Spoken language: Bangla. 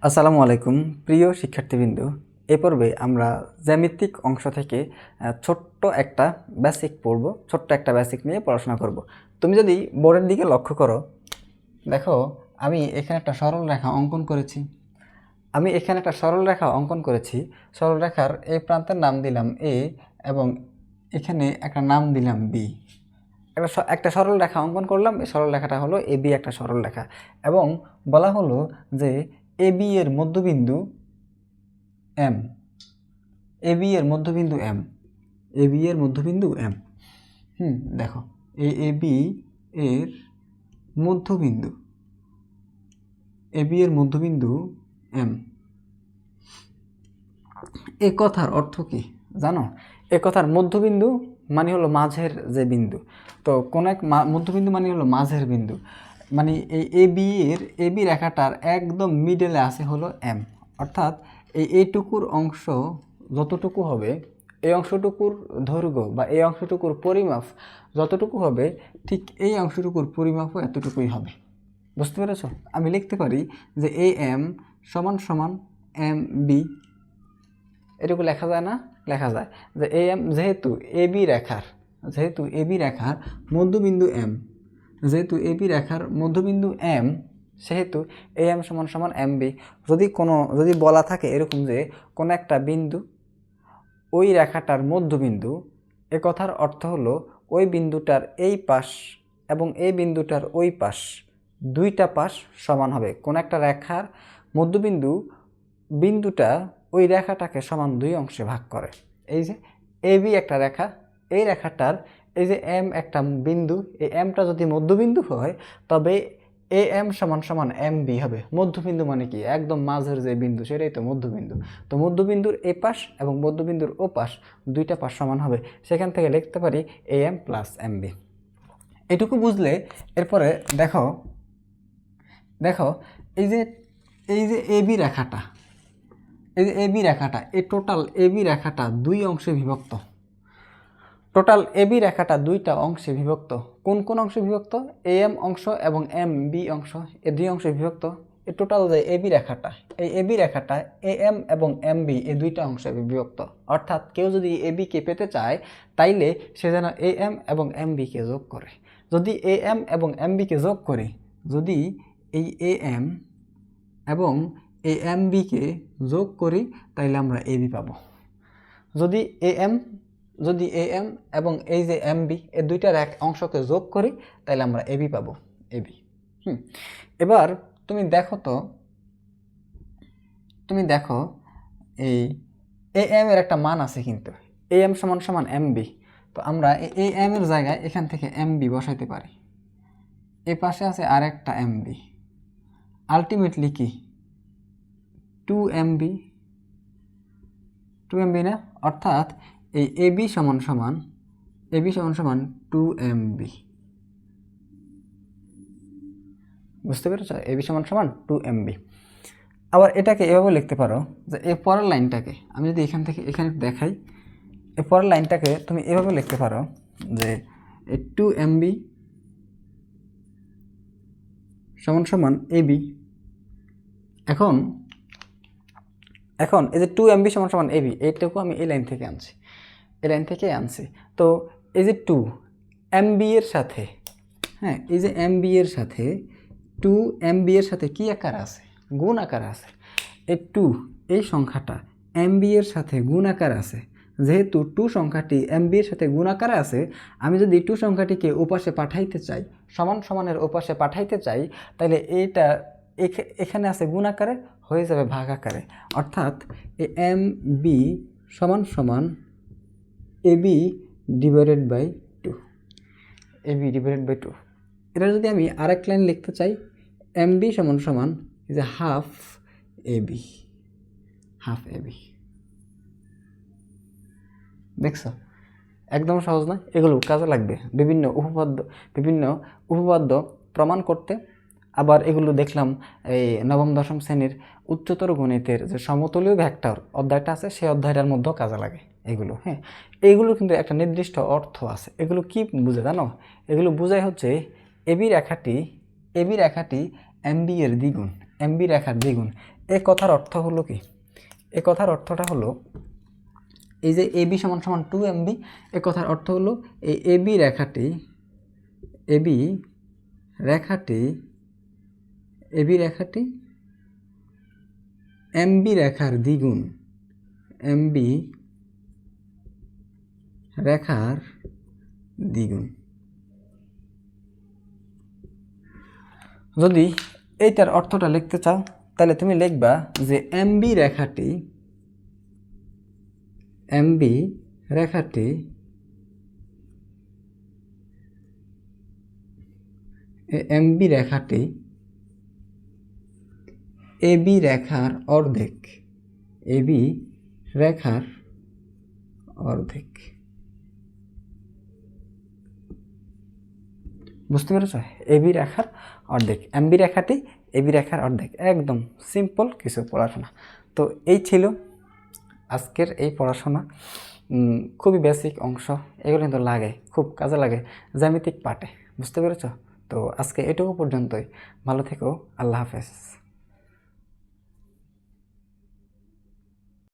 আসসালামু আলাইকুম প্রিয় শিক্ষার্থীবৃন্দ। এ পর্বে আমরা জ্যামিতিক অংশ থেকে ছোট্ট একটা বেসিক পড়ব। ছোট্ট একটা বেসিক নিয়ে পড়াশোনা করব। তুমি যদি বোর্ডের দিকে লক্ষ্য করো, দেখো আমি এখানে একটা সরল রেখা অঙ্কন করেছি। সরল রেখার এই প্রান্তের নাম দিলাম এ এবং এখানে একটা নাম দিলাম বি। একটা সরল রেখা অঙ্কন করলাম। এই সরল রেখাটা হলো এ বি একটা সরল রেখা এবং বলা হলো যে এ বি এর মধ্যবিন্দু এম। এ বি এর মধ্যবিন্দু এম। এ বি এর মধ্যবিন্দু এম। দেখো এ বি এর মধ্যবিন্দু এ বি এর মধ্যবিন্দু এম। এ কথার অর্থ কি জানো? এ কথার মধ্যবিন্দু মানে হলো মাঝের যে বিন্দু। তো কোন এক মধ্যবিন্দু মানে হলো মাঝের বিন্দু, মানে এই এ বি রেখাটার একদম মিডলে আছে হলো এম। অর্থাৎ এইটুকুর অংশ যতটুকু হবে, এই অংশটুকুর দৈর্ঘ্য বা এই অংশটুকুর পরিমাপ যতটুকু হবে, ঠিক এই অংশটুকুর পরিমাপও এতটুকুই হবে। বুঝতে পেরেছ? আমি লিখতে পারি যে এ এম সমান সমান এম বি। এটুকু লেখা যায় না? লেখা যায় যে এ এম যেহেতু এ বি রেখার মধ্যবিন্দু এম, সেহেতু এ এম সমান সমান এম বি। যদি বলা থাকে এরকম যে কোনো একটা বিন্দু ওই রেখাটার মধ্যবিন্দু, এ কথার অর্থ হলো ওই বিন্দুটার এই পাশ এবং এই বিন্দুটার ওই পাশ, দুইটা পাশ সমান হবে। কোন একটা রেখার বিন্দুটা ওই রেখাটাকে সমান দুই অংশে ভাগ করে। এই যে এ বি একটা রেখা, এই রেখাটার এই যে এম একটা বিন্দু, এই এমটা যদি মধ্যবিন্দু হয় তবে এ এম সমান সমান এম বি হবে। মধ্যবিন্দু মানে কি? একদম মাঝের যে বিন্দু সেটাই তো মধ্যবিন্দু। তো মধ্যবিন্দুর এ পাশ এবং মধ্যবিন্দুর ও পাশ, দুইটা পাশ সমান হবে। সেখান থেকে লিখতে পারি A M plus M B. এটুকু বুঝলে এরপরে দেখো এই যে এ বি রেখাটা, এই টোটাল এ বি রেখাটা দুই অংশে বিভক্ত। দুইটা অংশে বিভক্ত। কোন কোন অংশে বিভক্ত? এ এম অংশ এবং এম বি অংশ, এই দুই অংশে বিভক্ত। এই টোটাল যে এ বি রেখাটা এ এম এবং এম বি এই দুইটা অংশে বিভক্ত। অর্থাৎ কেউ যদি এ বি কে পেতে চায় তাইলে সে যেন এ এম এবং এম বি কে যোগ করে। যদি এ এম এবং এম বি কে যোগ করি, যদি এই এ এম এবং এই এম বিকে যোগ করি তাইলে আমরা এ বি পাবো। যদি এ এম এবং এই যে এম বি এই দুইটার এক অংশকে যোগ করি তাহলে আমরা এ বি পাবো। A B. এবার তুমি দেখো এই এ এম এর একটা মান আছে, কিন্তু এ এম সমান সমান এম বি। তো আমরা এ এম এর জায়গায় এখান থেকে এম বি বসাইতে পারি। এ পাশে আছে আর একটা এম বি। আলটিমেটলি কি 2 MB না? অর্থাৎ এই AB সমান সমান 2 MB। বুঝতে পেরেছ? AB সমান সমান 2 MB। আবার এটাকে এভাবে লিখতে পারো যে এই পরের লাইনটাকে আমি যদি এখান থেকে এখানে দেখাই, এই পরের লাইনটাকে তুমি এভাবে লিখতে পারো যে 2 MB সমান সমান AB। এখন এই যে 2 MB সমান সমান AB, এইটুকু আমি এই লাইন থেকে আনছি। তো এই যে 2 MB এর সাথে, এই যে MB এর সাথে 2 MB এর সাথে কি আকার আছে? গুণ আকার আছে। এই 2 এই সংখ্যাটা MB এর সাথে গুণ আকার আছে। যেহেতু 2 সংখ্যাটি MB এর সাথে গুণ আকারে আছে, আমি যদি 2 সংখ্যাটিকে ওপাশে পাঠাইতে চাই, সমান সমানের ওপাশে পাঠাইতে চাই, তাহলে এইটা এখানে আছে গুণ আকারে, হয়ে যাবে ভাগ আকারে। অর্থাৎ এম বি সমান সমান এ বি ডিভাইডেড বাই 2। এটা যদি আমি আরেক লাইন লিখতে চাই, এম বি সমান সমান যে হাফ এ বি। দেখছো? একদম সহজ না? এগুলো কাজে লাগবে বিভিন্ন উপপাদ্য প্রমাণ করতে। আবার এগুলো দেখলাম এই নবম দশম শ্রেণীর উচ্চতর গণিতের যে সমতলীয় ভেক্টর অধ্যায়টা আছে, সেই অধ্যায়টার মধ্যেও কাজে লাগে এগুলো। এইগুলো কিন্তু একটা নির্দিষ্ট অর্থ আছে। এগুলো কি বুঝে জানো? এগুলো বোঝায় হচ্ছে এবি রেখাটি এমবি এর দ্বিগুণ, এমবি রেখার দ্বিগুণ। এই কথার অর্থ হলো কি, এই কথার অর্থটা হলো এই যে AB সমান সমান 2MB, এই কথার অর্থ হলো এই AB রেখাটি AB রেখাটি AB রেখাটি MB রেখার দ্বিগুণ, MB রেখার দ্বিগুণ। যদি এইটার অর্থটা লিখতে চাও তাহলে তুমি লিখবা যে MB রেখাটি MB রেখাটি MB রেখাটি AB রেখার অর্ধেক, AB রেখার অর্ধেক। বুঝতে পেরেছ? এবি রেখার অর্ধেক, এমবি রেখাটি এবি রেখার অর্ধেক। একদম সিম্পল কিছু পড়াশোনা। তো এই ছিল আজকের এই পড়াশোনা। খুবই বেসিক অংশ, এগুলো কিন্তু লাগে, খুব কাজে লাগে জ্যামিতিক পাঠে। বুঝতে পেরেছ? তো আজকে এটুকু পর্যন্তই। ভালো থেকো, আল্লাহ হাফেজ।